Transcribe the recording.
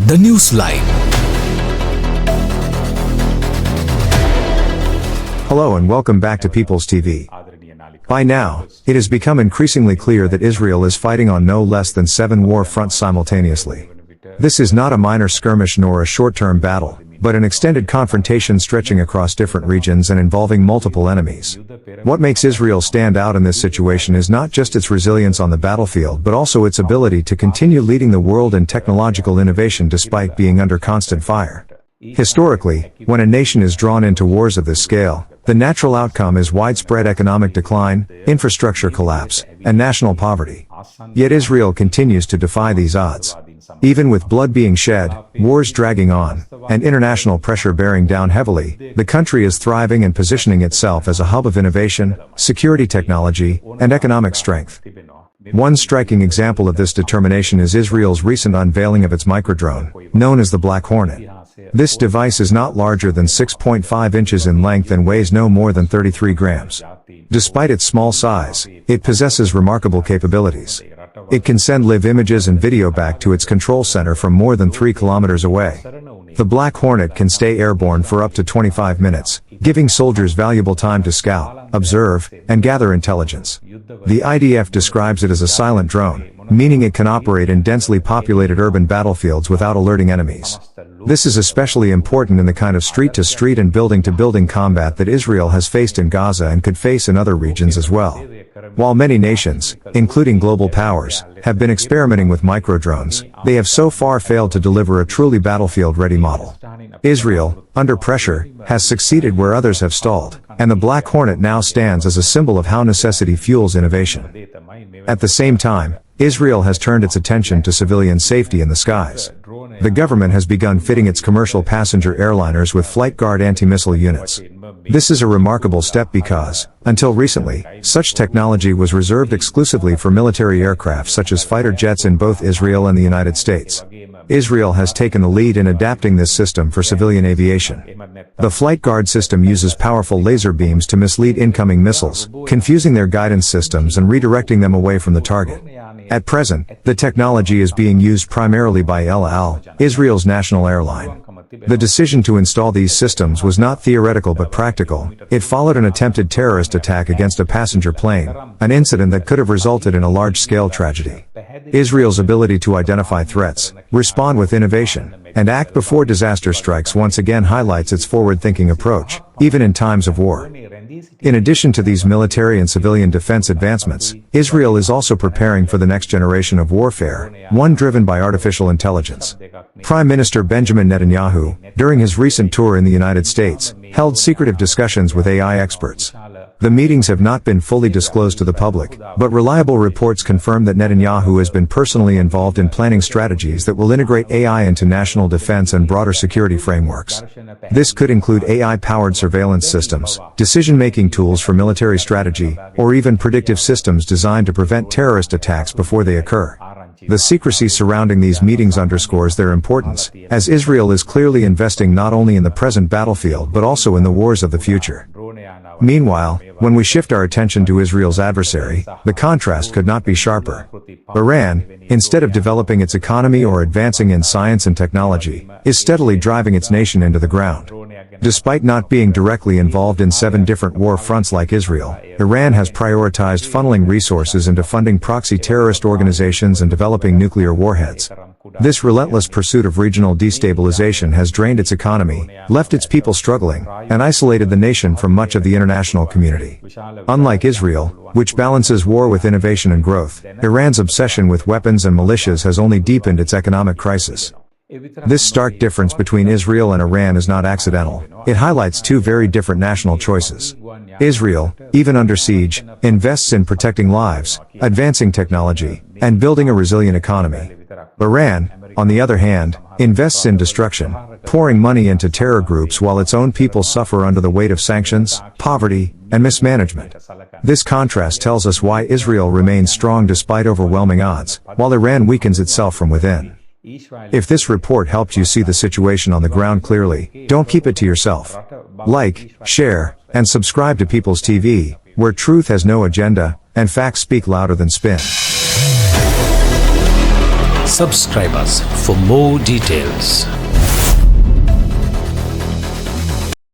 The News Line. Hello and welcome back to People's TV. By now, it has become increasingly clear that Israel is fighting on no less than 7 war fronts simultaneously. This is not a minor skirmish nor a short-term battle, but an extended confrontation stretching across different regions and involving multiple enemies. What makes Israel stand out in this situation is not just its resilience on the battlefield but also its ability to continue leading the world in technological innovation despite being under constant fire. Historically, when a nation is drawn into wars of this scale, the natural outcome is widespread economic decline, infrastructure collapse, and national poverty. Yet Israel continues to defy these odds. Even with blood being shed, wars dragging on, and international pressure bearing down heavily, the country is thriving and positioning itself as a hub of innovation, security technology, and economic strength. One striking example of this determination is Israel's recent unveiling of its microdrone, known as the Black Hornet. This device is not larger than 6.5 inches in length and weighs no more than 33 grams. Despite its small size, it possesses remarkable capabilities. It can send live images and video back to its control center from more than 3 kilometers away. The Black Hornet can stay airborne for up to 25 minutes, giving soldiers valuable time to scout, observe, and gather intelligence. The IDF describes it as a silent drone, meaning it can operate in densely populated urban battlefields without alerting enemies. This is especially important in the kind of street-to-street and building-to-building combat that Israel has faced in Gaza and could face in other regions as well. While many nations, including global powers, have been experimenting with microdrones, they have so far failed to deliver a truly battlefield-ready model. Israel, under pressure, has succeeded where others have stalled, and the Black Hornet now stands as a symbol of how necessity fuels innovation. At the same time, Israel has turned its attention to civilian safety in the skies. The government has begun fitting its commercial passenger airliners with Flight Guard anti-missile units. This is a remarkable step because, until recently, such technology was reserved exclusively for military aircraft such as fighter jets in both Israel and the United States. Israel has taken the lead in adapting this system for civilian aviation. The Flight Guard system uses powerful laser beams to mislead incoming missiles, confusing their guidance systems and redirecting them away from the target. At present, the technology is being used primarily by El Al, Israel's national airline. The decision to install these systems was not theoretical but practical. It followed an attempted terrorist attack against a passenger plane, an incident that could have resulted in a large-scale tragedy. Israel's ability to identify threats, respond with innovation, and act before disaster strikes once again highlights its forward-thinking approach, even in times of war. In addition to these military and civilian defense advancements, Israel is also preparing for the next generation of warfare, one driven by artificial intelligence. Prime Minister Benjamin Netanyahu, during his recent tour in the United States, held secretive discussions with AI experts. The meetings have not been fully disclosed to the public, but reliable reports confirm that Netanyahu has been personally involved in planning strategies that will integrate AI into national defense and broader security frameworks. This could include AI-powered surveillance systems, decision-making tools for military strategy, or even predictive systems designed to prevent terrorist attacks before they occur. The secrecy surrounding these meetings underscores their importance, as Israel is clearly investing not only in the present battlefield but also in the wars of the future. Meanwhile, when we shift our attention to Israel's adversary, the contrast could not be sharper. Iran, instead of developing its economy or advancing in science and technology, is steadily driving its nation into the ground. Despite not being directly involved in 7 different war fronts like Israel, Iran has prioritized funneling resources into funding proxy terrorist organizations and developing nuclear warheads. This relentless pursuit of regional destabilization has drained its economy, left its people struggling, and isolated the nation from much of the international community. Unlike Israel, which balances war with innovation and growth, Iran's obsession with weapons and militias has only deepened its economic crisis. This stark difference between Israel and Iran is not accidental. It highlights 2 very different national choices. Israel, even under siege, invests in protecting lives, advancing technology, and building a resilient economy. Iran, on the other hand, invests in destruction, pouring money into terror groups while its own people suffer under the weight of sanctions, poverty, and mismanagement. This contrast tells us why Israel remains strong despite overwhelming odds, while Iran weakens itself from within. If this report helped you see the situation on the ground clearly, don't keep it to yourself. Like, share, and subscribe to People's TV, where truth has no agenda, and facts speak louder than spin. Subscribe us for more details.